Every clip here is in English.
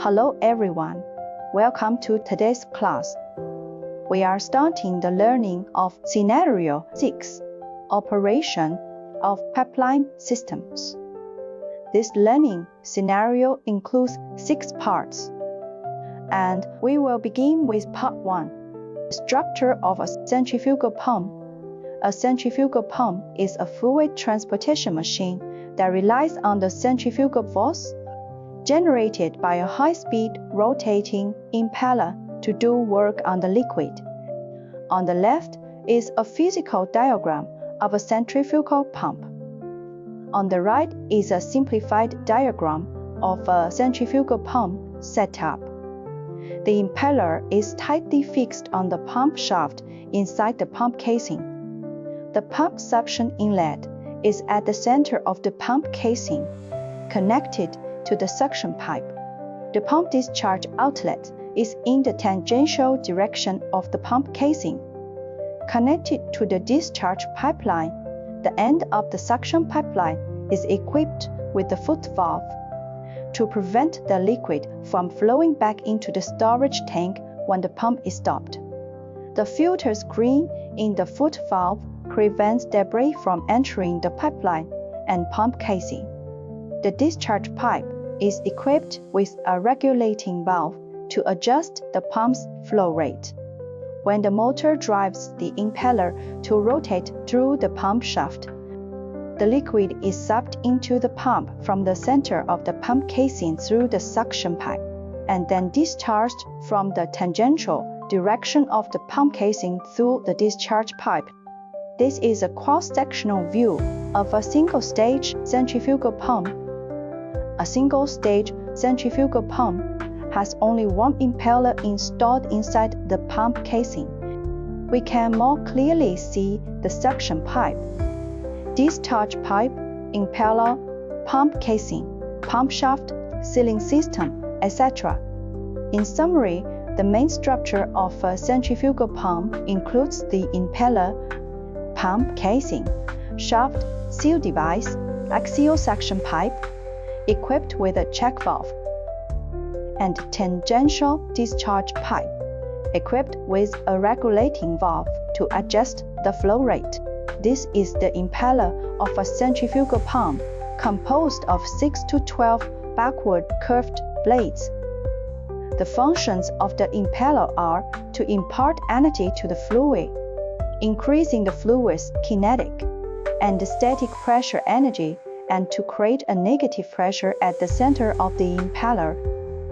Hello everyone, welcome to today's class. We are starting the learning of Scenario 6, Operation of Pipeline Systems. This learning scenario includes 6 parts, and we will begin with Part 1, the structure of a centrifugal pump. A centrifugal pump is a fluid transportation machine that relies on the centrifugal force generated by a high-speed rotating impeller to do work on the liquid. On the left is a physical diagram of a centrifugal pump. On the right is a simplified diagram of a centrifugal pump setup. The impeller is tightly fixed on the pump shaft inside the pump casing. The pump suction inlet is at the center of the pump casing, connected to the suction pipe. The pump discharge outlet is in the tangential direction of the pump casing. Connected to the discharge pipeline, the end of the suction pipeline is equipped with the foot valve to prevent the liquid from flowing back into the storage tank when the pump is stopped. The filter screen in the foot valve prevents debris from entering the pipeline and pump casing. The discharge pipe is equipped with a regulating valve to adjust the pump's flow rate. When the motor drives the impeller to rotate through the pump shaft, the liquid is sucked into the pump from the center of the pump casing through the suction pipe, and then discharged from the tangential direction of the pump casing through the discharge pipe. This is a cross-sectional view of a single-stage centrifugal pump. A single-stage centrifugal pump has only one impeller installed inside the pump casing. We can more clearly see the suction pipe, discharge pipe, impeller, pump casing, pump shaft, sealing system, etc. In summary, the main structure of a centrifugal pump includes the impeller, pump casing, shaft, seal device, axial suction pipe, equipped with a check valve, and tangential discharge pipe, equipped with a regulating valve to adjust the flow rate. This is the impeller of a centrifugal pump, composed of 6 to 12 backward curved blades. The functions of the impeller are to impart energy to the fluid, increasing the fluid's kinetic and static pressure energy, and to create a negative pressure at the center of the impeller.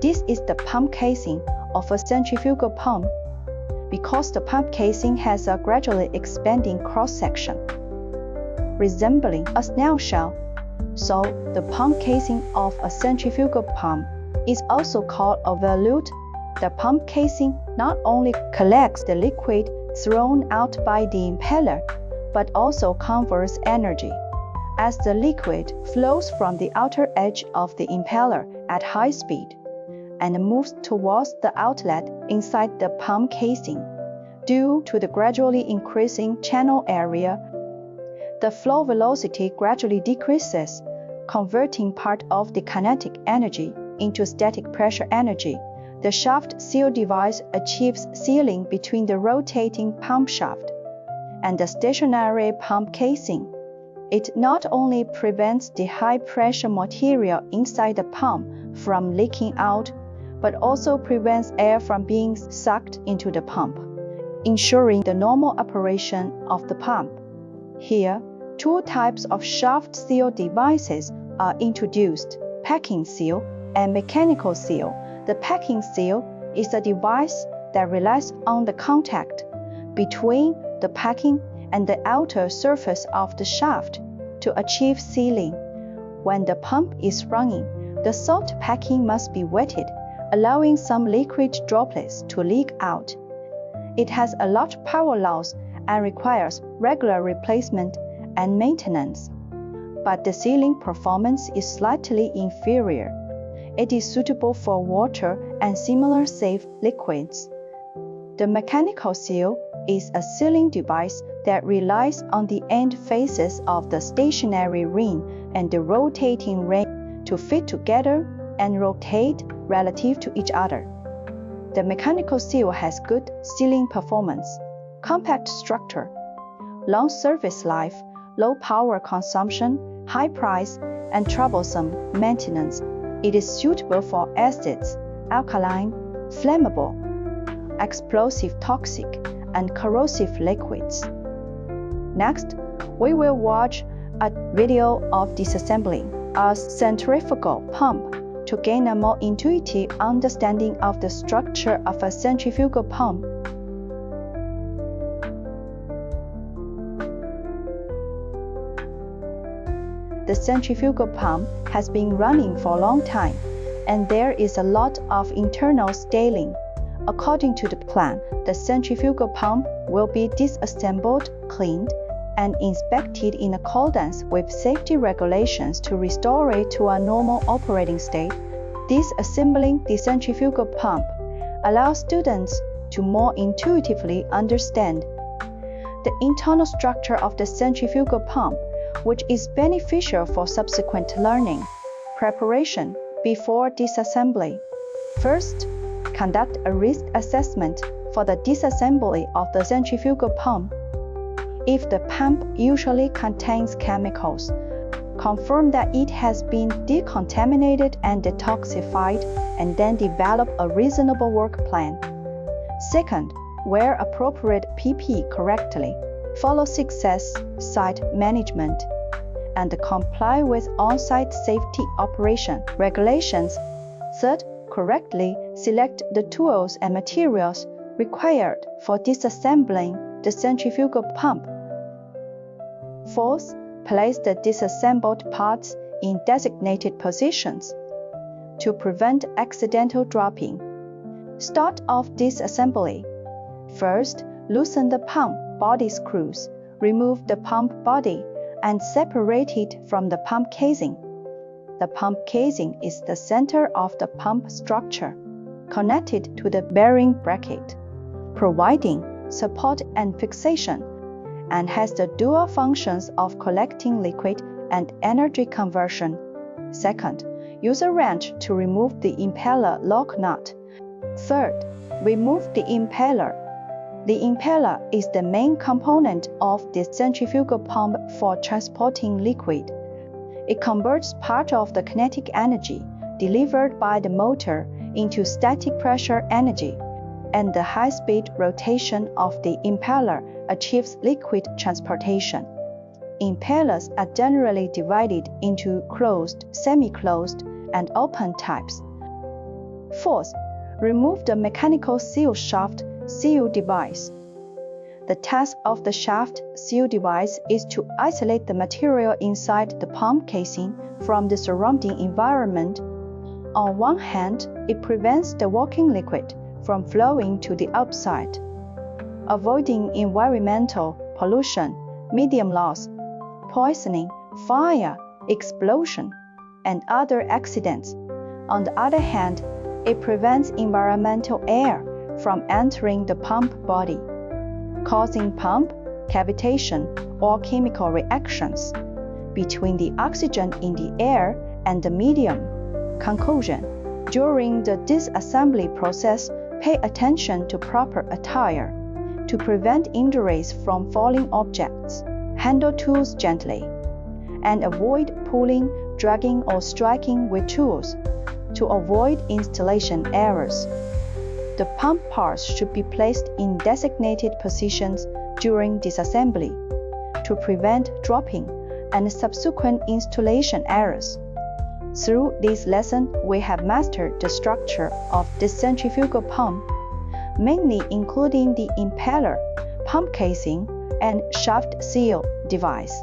This is the pump casing of a centrifugal pump, because the pump casing has a gradually expanding cross-section, resembling a snail shell. So, the pump casing of a centrifugal pump is also called a volute. The pump casing not only collects the liquid thrown out by the impeller, but also converts energy. As the liquid flows from the outer edge of the impeller at high speed and moves towards the outlet inside the pump casing, due to the gradually increasing channel area, the flow velocity gradually decreases, converting part of the kinetic energy into static pressure energy. The shaft seal device achieves sealing between the rotating pump shaft and the stationary pump casing. It not only prevents the high-pressure material inside the pump from leaking out, but also prevents air from being sucked into the pump, ensuring the normal operation of the pump. Here, 2 types of shaft seal devices are introduced: packing seal and mechanical seal. The packing seal is a device that relies on the contact between the packing and the outer surface of the shaft to achieve sealing. When the pump is running, the salt packing must be wetted, allowing some liquid droplets to leak out. It has a large power loss and requires regular replacement and maintenance, but the sealing performance is slightly inferior. It is suitable for water and similar safe liquids. The mechanical seal is a sealing device that relies on the end faces of the stationary ring and the rotating ring to fit together and rotate relative to each other. The mechanical seal has good sealing performance, compact structure, long service life, low power consumption, high price, and troublesome maintenance. It is suitable for acids, alkaline, flammable, explosive, toxic, and corrosive liquids. Next, we will watch a video of disassembling a centrifugal pump to gain a more intuitive understanding of the structure of a centrifugal pump. The centrifugal pump has been running for a long time, and there is a lot of internal styling. According to the plan, the centrifugal pump will be disassembled, cleaned, and inspected in accordance with safety regulations to restore it to a normal operating state. Disassembling the centrifugal pump allows students to more intuitively understand the internal structure of the centrifugal pump, which is beneficial for subsequent learning. Preparation before disassembly. First, conduct a risk assessment for the disassembly of the centrifugal pump. If the pump usually contains chemicals, confirm that it has been decontaminated and detoxified, and then develop a reasonable work plan. Second, wear appropriate PPE correctly, follow success site management, and comply with on-site safety operation regulations. Third, correctly select the tools and materials required for disassembling the centrifugal pump. Fourth, place the disassembled parts in designated positions to prevent accidental dropping. Start off disassembly. First, loosen the pump body screws, remove the pump body, and separate it from the pump casing. The pump casing is the center of the pump structure, connected to the bearing bracket, providing support and fixation, and has the dual functions of collecting liquid and energy conversion. Second, use a wrench to remove the impeller lock nut. Third, remove the impeller. The impeller is the main component of the centrifugal pump for transporting liquid. It converts part of the kinetic energy delivered by the motor into static pressure energy, and the high-speed rotation of the impeller achieves liquid transportation. Impellers are generally divided into closed, semi-closed, and open types. Fourth, remove the mechanical seal shaft seal device. The task of the shaft seal device is to isolate the material inside the pump casing from the surrounding environment. On one hand, it prevents the working liquid from flowing to the outside, avoiding environmental pollution, medium loss, poisoning, fire, explosion, and other accidents. On the other hand, it prevents environmental air from entering the pump body, causing pump cavitation or chemical reactions between the oxygen in the air and the medium. Conclusion: during the disassembly process, pay attention to proper attire to prevent injuries from falling objects. Handle tools gently, and avoid pulling, dragging, or striking with tools to avoid installation errors. The pump parts should be placed in designated positions during disassembly to prevent dropping and subsequent installation errors. Through this lesson, we have mastered the structure of the centrifugal pump, mainly including the impeller, pump casing, and shaft seal device.